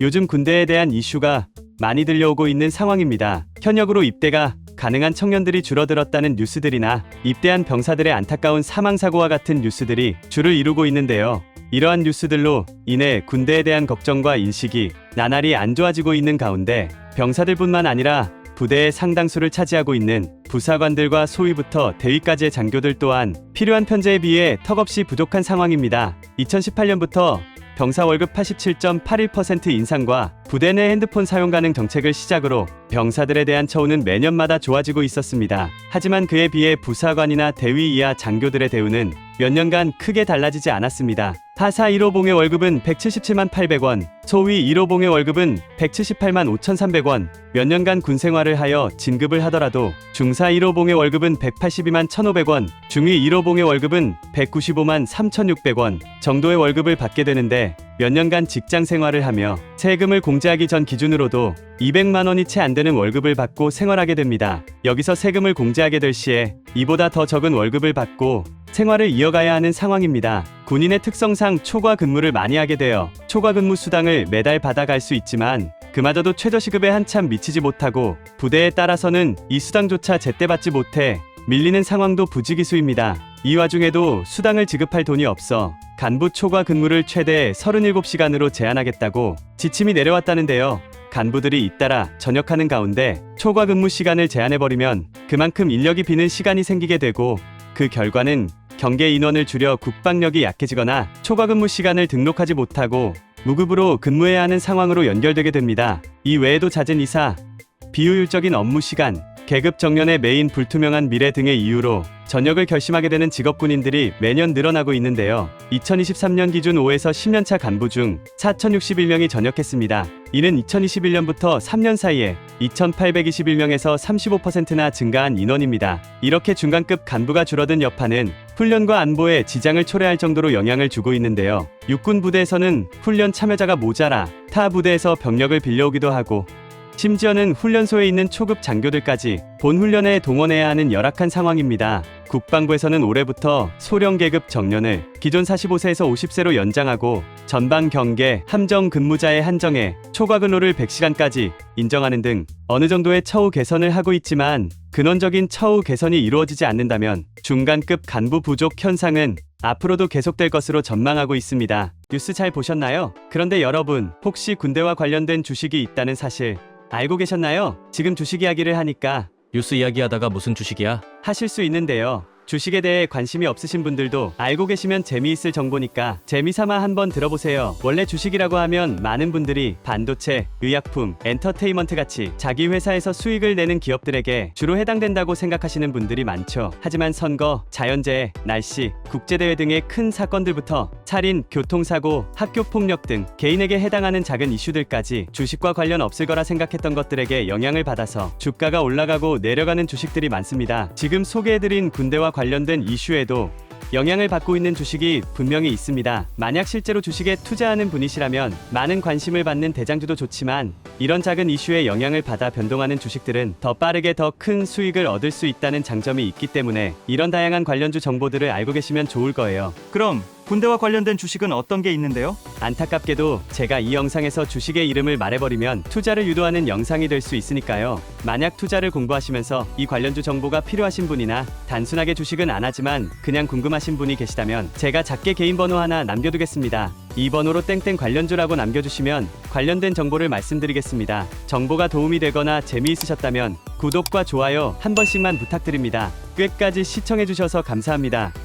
요즘 군대에 대한 이슈가 많이 들려오고 있는 상황입니다. 현역으로 입대가 가능한 청년들이 줄어들었다는 뉴스들이나 입대한 병사들의 안타까운 사망사고와 같은 뉴스들이 주를 이루고 있는데요. 이러한 뉴스들로 인해 군대에 대한 걱정과 인식이 나날이 안 좋아지고 있는 가운데 병사들뿐만 아니라 부대의 상당수를 차지하고 있는 부사관들과 소위부터 대위까지의 장교들 또한 필요한 편제에 비해 턱없이 부족한 상황입니다. 2018년부터 병사 월급 87.81% 인상과 부대 내 핸드폰 사용 가능 정책을 시작으로 병사들에 대한 처우는 매년마다 좋아지고 있었습니다. 하지만 그에 비해 부사관이나 대위 이하 장교들의 대우는 몇 년간 크게 달라지지 않았습니다. 하사 1호봉의 월급은 177만 800원, 소위 1호봉의 월급은 178만 5,300원, 몇 년간 군 생활을 하여 진급을 하더라도 중사 1호봉의 월급은 182만 1,500원, 중위 1호봉의 월급은 195만 3,600원 정도의 월급을 받게 되는데 몇 년간 직장 생활을 하며 세금을 공제하기 전 기준으로도 200만 원이 채 안 되는 월급을 받고 생활하게 됩니다. 여기서 세금을 공제하게 될 시에 이보다 더 적은 월급을 받고 생활을 이어가야 하는 상황입니다. 군인의 특성상 초과 근무를 많이 하게 되어 초과 근무 수당을 매달 받아갈 수 있지만 그마저도 최저시급에 한참 미치지 못하고 부대에 따라서는 이 수당조차 제때 받지 못해 밀리는 상황도 부지기수입니다. 이 와중에도 수당을 지급할 돈이 없어 간부 초과 근무를 최대 37시간으로 제한하겠다고 지침이 내려왔다는데요. 간부들이 잇따라 전역하는 가운데 초과 근무 시간을 제한해버리면 그만큼 인력이 비는 시간이 생기게 되고 그 결과는 경계 인원을 줄여 국방력이 약해지거나 초과 근무 시간을 등록하지 못하고 무급으로 근무해야 하는 상황으로 연결되게 됩니다. 이 외에도 잦은 이사, 비효율적인 업무 시간, 계급 정년의 메인 불투명한 미래 등의 이유로 전역을 결심하게 되는 직업군인들이 매년 늘어나고 있는데요. 2023년 기준 5에서 10년차 간부 중 4,061명이 전역했습니다. 이는 2021년부터 3년 사이에 2,821명에서 35%나 증가한 인원입니다. 이렇게 중간급 간부가 줄어든 여파는 훈련과 안보에 지장을 초래할 정도로 영향을 주고 있는데요. 육군 부대에서는 훈련 참여자가 모자라 타 부대에서 병력을 빌려오기도 하고 심지어는 훈련소에 있는 초급 장교들까지 본 훈련에 동원해야 하는 열악한 상황입니다. 국방부에서는 올해부터 소령 계급 정년을 기존 45세에서 50세로 연장하고 전방 경계 함정 근무자의 한정에 초과 근로를 100시간까지 인정하는 등 어느 정도의 처우 개선을 하고 있지만 근원적인 처우 개선이 이루어지지 않는다면 중간급 간부 부족 현상은 앞으로도 계속될 것으로 전망하고 있습니다. 뉴스 잘 보셨나요? 그런데 여러분, 혹시 군대와 관련된 주식이 있다는 사실 알고 계셨나요? 지금 주식 이야기를 하니까 뉴스 이야기하다가 무슨 주식이야? 하실 수 있는데요. 주식에 대해 관심이 없으신 분들도 알고 계시면 재미있을 정보니까 재미삼아 한번 들어보세요. 원래 주식이라고 하면 많은 분들이 반도체, 의약품, 엔터테인먼트 같이 자기 회사에서 수익을 내는 기업들에게 주로 해당된다고 생각하시는 분들이 많죠. 하지만 선거, 자연재해, 날씨, 국제대회 등의 큰 사건들부터 살인, 교통사고, 학교폭력 등 개인에게 해당하는 작은 이슈들까지 주식과 관련 없을 거라 생각했던 것들에게 영향을 받아서 주가가 올라가고 내려가는 주식들이 많습니다. 지금 소개해드린 군대와 관련된 이슈에도 영향을 받고 있는 주식이 분명히 있습니다. 만약 실제로 주식에 투자하는 분이시라면 많은 관심을 받는 대장주도 좋지만 이런 작은 이슈에 영향을 받아 변동하는 주식들은 더 빠르게 더 큰 수익을 얻을 수 있다는 장점이 있기 때문에 이런 다양한 관련주 정보들을 알고 계시면 좋을 거예요. 그럼 군대와 관련된 주식은 어떤 게 있는데요? 안타깝게도 제가 이 영상에서 주식의 이름을 말해버리면 투자를 유도하는 영상이 될 수 있으니까요. 만약 투자를 공부하시면서 이 관련주 정보가 필요하신 분이나 단순하게 주식은 안 하지만 그냥 궁금하신 분이 계시다면 제가 작게 개인 번호 하나 남겨두겠습니다. 이 번호로 땡땡 관련주라고 남겨주시면 관련된 정보를 말씀드리겠습니다. 정보가 도움이 되거나 재미있으셨다면 구독과 좋아요 한 번씩만 부탁드립니다. 끝까지 시청해주셔서 감사합니다.